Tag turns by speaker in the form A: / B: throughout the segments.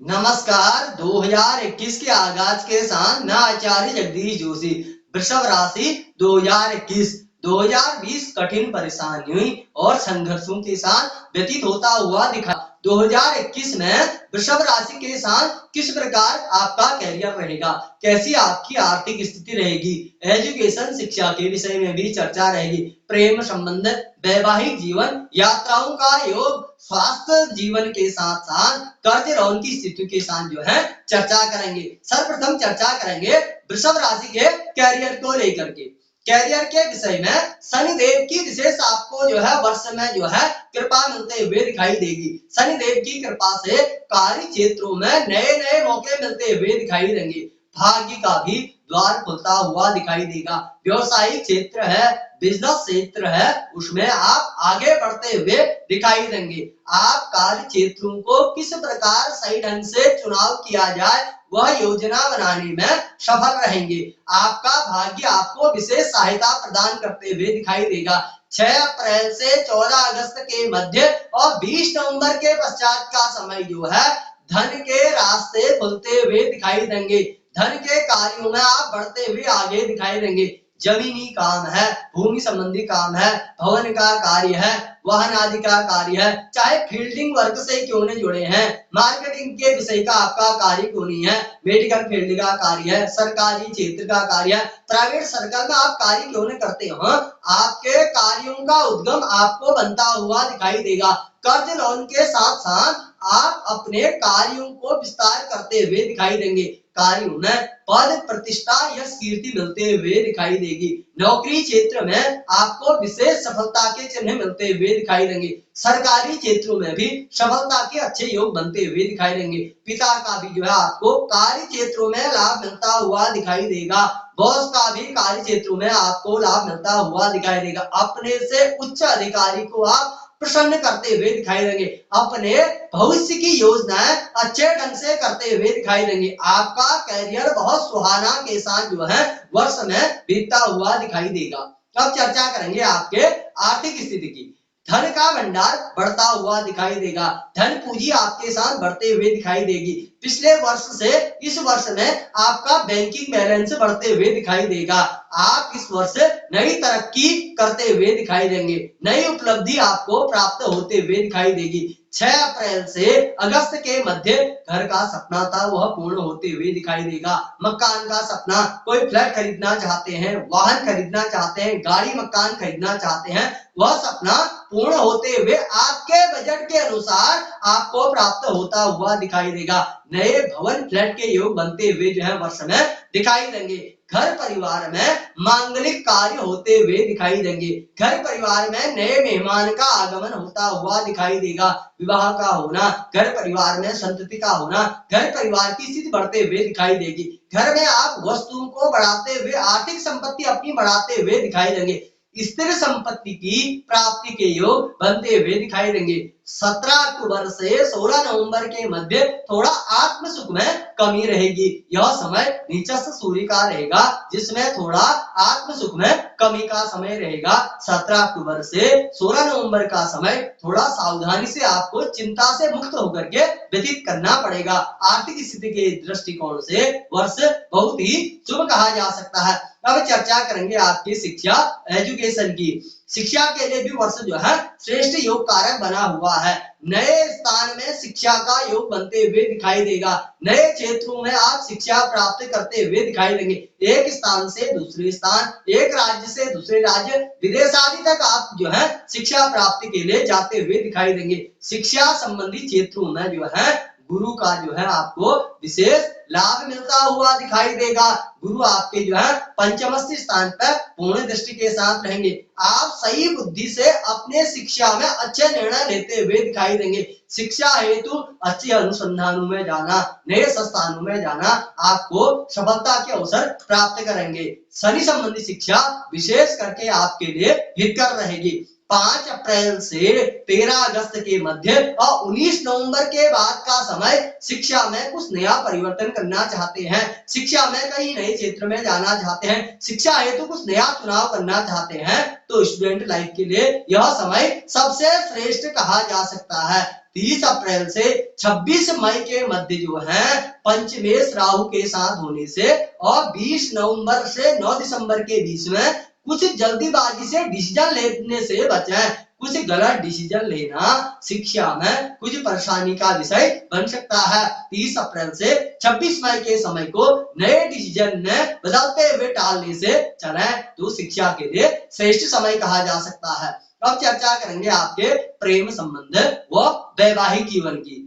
A: नमस्कार। 2021 के आगाज के साथ मैं आचार्य जगदीश जोशी। वृषभ राशि 2021 कठिन परेशानियों और संघर्षों के साथ व्यतीत होता हुआ दिखा। 2021 में वृषभ राशि के साथ किस प्रकार आपका कैरियर रहेगा, कैसी आपकी आर्थिक स्थिति रहेगी, एजुकेशन शिक्षा के विषय में भी चर्चा रहेगी। प्रेम संबंध, वैवाहिक जीवन, यात्राओं का योग, स्वास्थ्य जीवन के साथ साथ कर्ज लोन की स्थिति के साथ जो है चर्चा करेंगे। सर्वप्रथम चर्चा करेंगे वृषभ राशि के कैरियर को लेकर के। कैरियर के विषय में शनिदेव की विशेष आपको जो है वर्ष में जो है कृपा मिलते हुए दिखाई देगी। शनिदेव की कृपा से कार्य क्षेत्रों में नए नए मौके मिलते हुए दिखाई देंगे। भाग्य का भी द्वार खुलता हुआ दिखाई देगा। व्यवसायिक क्षेत्र है, बिजनेस क्षेत्र है, उसमें आप आगे बढ़ते हुए दिखाई देंगे। आप कार्य क्षेत्रों को किस प्रकार सही ढंग से चुनाव किया जाए वह योजना बनाने में सफल रहेंगे। आपका भाग्य आपको विशेष सहायता प्रदान करते हुए दिखाई देगा। 6 अप्रैल से 14 अगस्त के मध्य और 20 नवंबर के पश्चात का समय जो है धन के रास्ते खुलते हुए दिखाई देंगे। धन के कार्यों में आप बढ़ते हुए आगे दिखाई देंगे। जमीनी काम है, भूमि संबंधी काम है, भवन का कार्य है, वाहन आदि का कार्य है, चाहे फील्डिंग वर्क से क्यों नहीं जुड़े हैं, मार्केटिंग के विषय का आपका कार्य क्यों नहीं है, मेडिकल फील्ड का कार्य है, सरकारी क्षेत्र का कार्य है, प्राइवेट सर्कल में आप कार्य क्यों नहीं करते हो, आपके कार्यों का उद्गम आपको बनता हुआ दिखाई देगा। कर्ज लोन के साथ साथ आप अपने कार्यों को विस्तार करते हुए दिखाई देंगे। कार्यों में पद प्रतिष्ठा या कीर्ति मिलते हुए दिखाई देगी। नौकरी क्षेत्र में आपको विशेष सफलता के चिन्ह मिलते हुए दिखाई देंगे। सरकारी क्षेत्रों में भी सफलता के अच्छे योग बनते हुए दिखाई देंगे। पिता का भी जो है आपको कार्य क्षेत्रों में लाभ मिलता हुआ दिखाई देगा। बॉस का भी कार्य क्षेत्रों में आपको लाभ मिलता हुआ दिखाई देगा। अपने से उच्च अधिकारी को आप प्रसन्न करते हुए दिखाई देंगे। अपने भविष्य की योजनाएं अच्छे ढंग से करते हुए दिखाई देंगे। आपका कैरियर बहुत सुहाना के साथ जो है वर्ष में बीतता हुआ दिखाई देगा। अब चर्चा करेंगे आपके आर्थिक स्थिति की। धन का भंडार बढ़ता हुआ दिखाई देगा। धन पूंजी आपके साथ बढ़ते हुए दिखाई देगी। पिछले वर्ष से इस वर्ष में आपका बैंकिंग बैलेंस बढ़ते हुए दिखाई देगा। आप इस वर्ष नई तरक्की करते हुए दिखाई देंगे। नई उपलब्धि आपको प्राप्त होते हुए दिखाई देगी। 6 अप्रैल से अगस्त के मध्य घर का सपना था वह पूर्ण होते हुए दिखाई देगा। मकान का सपना, कोई फ्लैट खरीदना चाहते हैं, वाहन खरीदना चाहते हैं, गाड़ी मकान खरीदना चाहते हैं, वह सपना पूर्ण होते हुए आपके बजट के अनुसार आपको प्राप्त होता हुआ दिखाई देगा। नए भवन फ्लैट के योग बनते हुए जो है वर्ष में दिखाई देंगे। घर परिवार में मांगलिक कार्य होते हुए दिखाई देंगे। घर परिवार में नए मेहमान का आगमन होता हुआ दिखाई देगा। विवाह का होना, घर परिवार में संतति का होना, घर परिवार की स्थिति बढ़ते हुए दिखाई देगी। घर में आप वस्तुओं को बढ़ाते हुए आर्थिक संपत्ति अपनी बढ़ाते हुए दिखाई देंगे। स्थिर संपत्ति की प्राप्ति के योग बनते हुए दिखाई देंगे। 17 अक्टूबर से 16 नवंबर के मध्य थोड़ा आत्म सुख में कमी रहेगी। यह समय नीचस्थ सूर्य का रहेगा जिसमें थोड़ा आत्म सुख में कमी का समय रहेगा। 17 अक्टूबर से 16 नवंबर का समय थोड़ा सावधानी से आपको चिंता से मुक्त होकर के व्यतीत करना पड़ेगा। आर्थिक स्थिति के दृष्टिकोण से वर्ष बहुत ही शुभ कहा जा सकता है। अब चर्चा करेंगे आपकी शिक्षा एजुकेशन की। शिक्षा के लिए भी वर्ष जो है श्रेष्ठ योग कारक बना हुआ है। नए स्थान में शिक्षा का योग बनते हुए दिखाई देगा। नए क्षेत्रों में आप शिक्षा प्राप्त करते हुए दिखाई देंगे। एक स्थान से दूसरे स्थान, एक राज्य से दूसरे राज्य, विदेश आदि तक आप जो है शिक्षा प्राप्ति के लिए जाते हुए दिखाई देंगे। शिक्षा संबंधी क्षेत्रों में जो है गुरु का जो है आपको विशेष लाभ मिलता हुआ दिखाई देगा। गुरु आपके जो है पंचमस्थ स्थान पर पूर्ण दृष्टि के साथ रहेंगे। आप सही बुद्धि से अपने शिक्षा में अच्छे निर्णय लेते हुए दिखाई देंगे। शिक्षा हेतु अच्छे अनुसंधानों में जाना, नए संस्थानों में जाना आपको सफलता के अवसर प्राप्त करेंगे। शनि संबंधी शिक्षा विशेष करके आपके लिए हितकर रहेगी। 5 अप्रैल से 13 अगस्त के मध्य और 19 नवंबर के बाद का समय शिक्षा में कुछ नया परिवर्तन करना चाहते हैं, शिक्षा में कहीं नए क्षेत्र में जाना चाहते हैं, शिक्षा हेतु कुछ नया चुनाव करना चाहते हैं तो स्टूडेंट लाइफ के लिए यह समय सबसे श्रेष्ठ कहा जा सकता है। 30 अप्रैल से 26 मई के मध्य जो है पंचमेश राहु के साथ होने से और 20 नवंबर से 9 दिसंबर के बीच में कुछ जल्दीबाजी से डिसीजन लेने से बचें। कुछ गलत डिसीजन लेना शिक्षा में कुछ परेशानी का विषय बन सकता है। 30 अप्रैल से 26 मई के समय को नए डिसीजन में बदलते हुए टालने से चलें तो शिक्षा के लिए श्रेष्ठ समय कहा जा सकता है। अब चर्चा करेंगे आपके प्रेम संबंध व वैवाहिक जीवन की।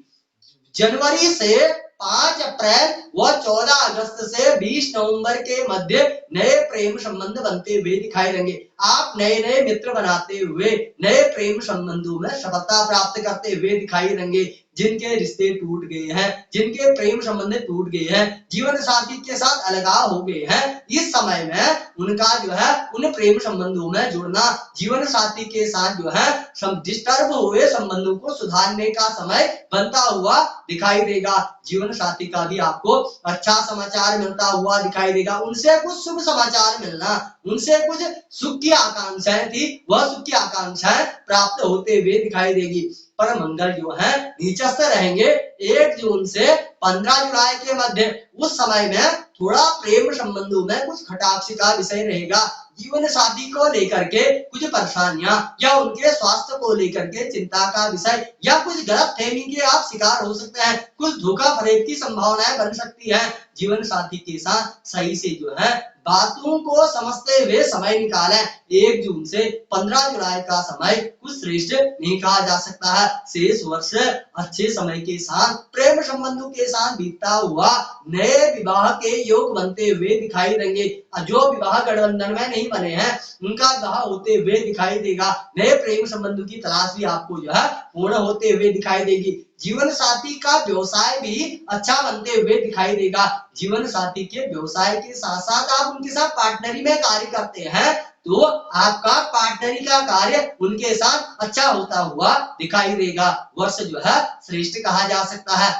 A: जनवरी से 5 अप्रैल व 14 अगस्त से 20 नवंबर के मध्य नए प्रेम संबंध बनते हुए दिखाई देंगे। आप नए नए मित्र बनाते हुए नए प्रेम संबंधों में सफलता प्राप्त करते हुए दिखाई देंगे। जिनके रिश्ते टूट गए हैं, जिनके प्रेम संबंध टूट गए हैं, जीवन साथी के साथ अलगाव हो गए हैं, इस समय में उनका जो है उन प्रेम संबंधों में जुड़ना, जीवन साथी के साथ जो है डिस्टर्ब हुए संबंधों को सुधारने का समय बनता हुआ दिखाई देगा। जीवन साथी का भी आपको अच्छा समाचार मिलता हुआ दिखाई देगा। उनसे कुछ शुभ समाचार मिलना, उनसे कुछ सुख की आकांक्षाएं थी, वह सुख की आकांक्षाएं प्राप्त होते हुए दिखाई देगी। पर मंगल जो है नीचस्थ रहेंगे 1 जून से 15 जुलाई के मध्य। उस समय में थोड़ा प्रेम संबंधों में कुछ खटाक्ष का विषय रहेगा। जीवन साथी को लेकर के कुछ परेशानियां या उनके स्वास्थ्य को लेकर के चिंता का विषय या कुछ गलतफहमी के आप शिकार हो सकते हैं। कुछ धोखा फरेब की संभावनाएं बन सकती है। जीवन साथी के साथ सही से जो है बातों को समझते हुए समय निकालें। 1 जून से 15 जुलाई का समय कुछ श्रेष्ठ नहीं कहा जा सकता है। शेष वर्ष अच्छे समय के साथ प्रेम संबंधों के साथ बीतता हुआ नए विवाह के योग बनते हुए दिखाई देंगे। जो विवाह गठबंधन में नहीं बने हैं उनका विवाह होते हुए दिखाई देगा। नए प्रेम संबंधों की तलाश भी आपको जो है पूर्ण होते हुए दिखाई देगी। जीवन साथी का व्यवसाय भी अच्छा बनते हुए दिखाई देगा। जीवन साथी के व्यवसाय के साथ साथ आप उनके साथ पार्टनरी में कार्य करते हैं तो आपका पार्टनरी का कार्य उनके साथ अच्छा होता हुआ दिखाई देगा। वर्ष जो है श्रेष्ठ कहा जा सकता है।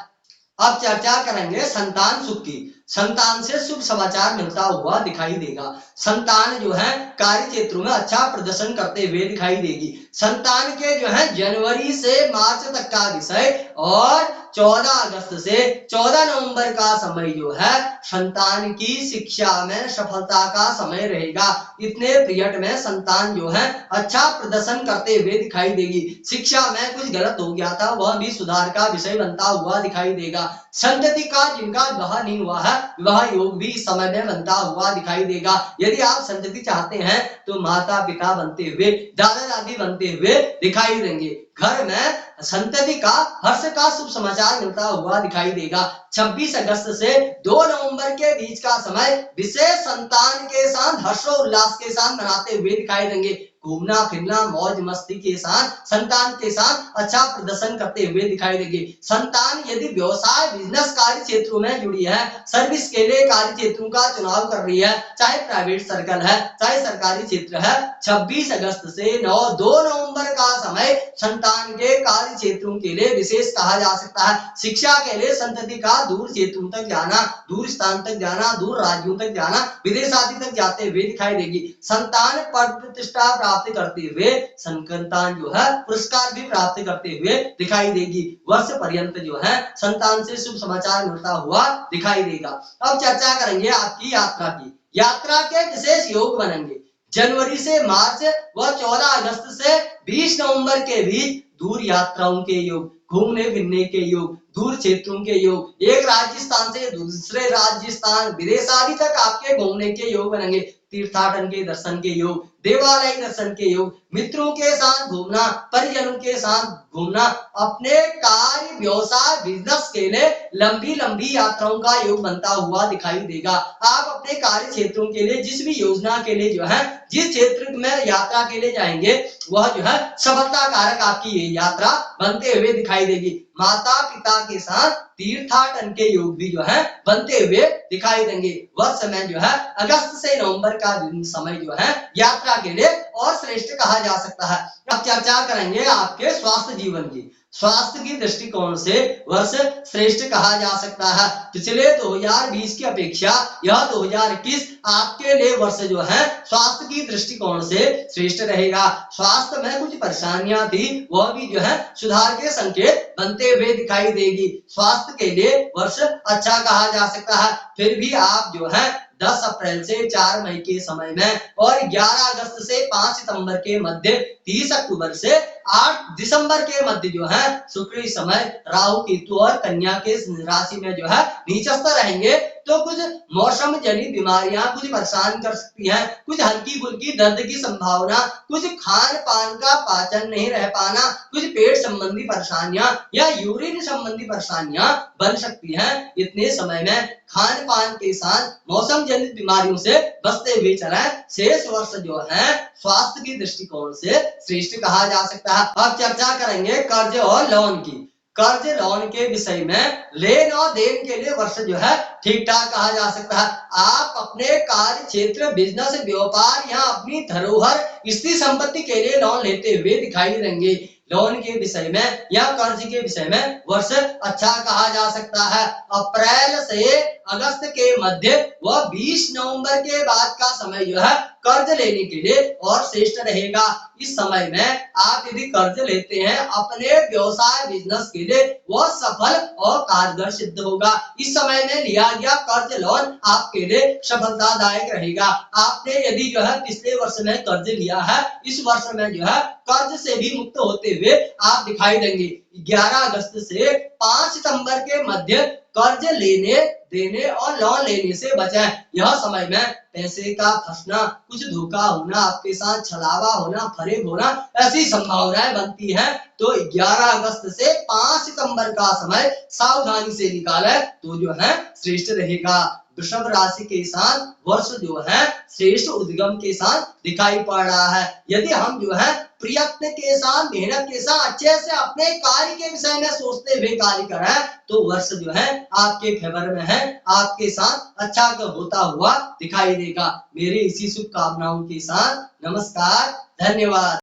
A: अब चर्चा करेंगे संतान सुख की। संतान से शुभ समाचार मिलता हुआ दिखाई देगा। संतान जो है कार्य क्षेत्रों में अच्छा प्रदर्शन करते हुए दिखाई देगी। संतान के जो है जनवरी से मार्च तक का विषय और 14 अगस्त से 14 नवंबर का समय जो है संतान की शिक्षा में सफलता का समय रहेगा। इतने पीरियड में संतान जो है अच्छा प्रदर्शन करते हुए दिखाई देगी। शिक्षा में कुछ गलत हो गया था वह भी सुधार का विषय बनता हुआ दिखाई देगा। संतति का जिनका विवाह नहीं हुआ है विवाह योग भी इस समय में बनता हुआ दिखाई देगा। यदि आप संतति चाहते हैं तो माता पिता बनते हुए दादा दादी बनते हुए दिखाई देंगे। घर में संतति का हर्ष का शुभ समाचार मिलता हुआ दिखाई देगा। 26 अगस्त से 2 नवंबर के बीच का समय विशेष संतान के साथ हर्षोल्लास के साथ मनाते हुए दिखाई देंगे। घूमना फिरना मौज मस्ती के साथ संतान के साथ अच्छा प्रदर्शन करते हुए दिखाई देंगे। संतान यदि व्यवसाय बिजनेस कार्य क्षेत्रों में जुड़ी है, सर्विस के लिए कार्य क्षेत्रों का चुनाव कर रही है, चाहे प्राइवेट सर्कल है चाहे सरकारी क्षेत्र है, 26 अगस्त से 2 नवंबर का समय संतान के कार्य क्षेत्रों के लिए विशेष कहा जा सकता है। शिक्षा के लिए संतति का दूर क्षेत्रों तक जाना, दूर स्थान तक जाना, दूर राज्यों तक जाना, विदेश आदि तक जाते हुए दिखाई देगी। संतान पद प्रतिष्ठा प्राप्त करते हुए संतान जो है पुरस्कार भी प्राप्त करते हुए दिखाई देगी। वर्ष पर्यंत जो है संतान से शुभ समाचार मिलता हुआ दिखाई देगा। अब चर्चा करेंगे आपकी यात्रा की। यात्रा के विशेष योग बनेंगे। जनवरी से मार्च व 14 अगस्त से 20 नवंबर के बीच दूर यात्राओं के योग, घूमने फिरने के योग, दूर क्षेत्रों के योग, एक राज्य स्थान से दूसरे राज्य स्थान विदेश आदि तक आपके घूमने के योग बनेंगे। तीर्थाटन के दर्शन के योग, देवालय दर्शन के योग, मित्रों के साथ घूमना, परिजनों के साथ घूमना, अपने कार्य व्यवसाय बिजनेस के लिए लंबी लंबी यात्राओं का योग बनता हुआ दिखाई देगा। आप अपने कार्य क्षेत्रों के लिए जिस भी योजना के लिए जो है जिस क्षेत्र में यात्रा के लिए जाएंगे वह जो है सफलता कारक आपकी ये यात्रा बनते हुए दिखाई देगी। माता पिता के साथ तीर्थाटन के योग भी जो है बनते हुए दिखाई देंगे। वर्ष में जो है अगस्त से नवंबर का समय जो है यात्रा के लिए और श्रेष्ठ कहा जा सकता है। अब चर्चा करेंगे आपके स्वास्थ्य जीवन की। स्वास्थ्य की दृष्टिकोण से वर्ष श्रेष्ठ कहा जा सकता है। पिछले 2020 की अपेक्षा यह 2021 आपके लिए वर्ष जो है स्वास्थ्य की दृष्टिकोण से श्रेष्ठ रहेगा। स्वास्थ्य में कुछ परेशानियां थी वह भी जो है सुधार के संकेत बनते हुए दिखाई देगी। स्वास्थ्य के लिए वर्ष अच्छा कहा जा सकता है। फिर भी आप जो है 10 अप्रैल से 4 मई के समय में और 11 अगस्त से 5 सितंबर के मध्य, 30 अक्टूबर से 8 दिसंबर के मध्य जो है शुक्र इस समय राहु केतु और कन्या के राशि में जो है नीचस्थ रहेंगे। तो कुछ मौसम जनित बीमारियां कुछ परेशान कर सकती हैं, कुछ हल्की फुल्की दर्द की संभावना, कुछ खान पान का पाचन नहीं रह पाना, कुछ पेट संबंधी परेशानियां या यूरिन संबंधी परेशानियां बन सकती हैं। इतने समय में खान पान के साथ मौसम जनित बीमारियों से बचते हुए चलें। शेष वर्ष जो है स्वास्थ्य की दृष्टिकोण से श्रेष्ठ कहा जा सकता है। अब चर्चा करेंगे कर्ज और लोन की। कर्ज लोन के विषय में लेन और देन के लिए वर्ष जो है ठीक ठाक कहा जा सकता है। आप अपने कार्य क्षेत्र, बिजनेस, व्यापार या अपनी धरोहर स्थिर संपत्ति के लिए लोन लेते हुए दिखाई देंगे। लोन के विषय में या कर्ज के विषय में वर्ष अच्छा कहा जा सकता है। अप्रैल से अगस्त के मध्य व 20 नवंबर के बाद का समय जो है कर्ज लेने के लिए और श्रेष्ठ रहेगा। इस समय में आप यदि कर्ज लेते हैं अपने व्यवसाय बिजनेस के लिए, वह सफल और कारगर सिद्ध होगा। इस समय में लिया गया कर्ज लोन आपके लिए सफलतादायक रहेगा। आपने यदि जो है पिछले वर्ष में कर्ज लिया है, इस वर्ष में जो है कर्ज से भी मुक्त होते हुए आप दिखाई देंगे। 11 अगस्त से 5 सितंबर के मध्य कर्ज लेने देने और लोन लेने से बचें। यह समय में पैसे का फंसना, कुछ धोखा होना, आपके साथ छलावा होना, फरेब होना, ऐसी संभावनाएं बनती हैं। तो 11 अगस्त से 5 सितंबर का समय सावधानी से निकालें तो जो है श्रेष्ठ रहेगा। वृषभ राशि के साथ वर्ष जो है श्रेष्ठ उद्गम के साथ दिखाई पड़ रहा है। यदि हम जो है प्रयत्न के साथ, मेहनत के साथ अच्छे से अपने कार्य के विषय में सोचते हुए कार्य करें तो वर्ष जो है आपके फेवर में है, आपके साथ अच्छा होता हुआ दिखाई देगा। मेरी इसी शुभकामनाओं के साथ नमस्कार, धन्यवाद।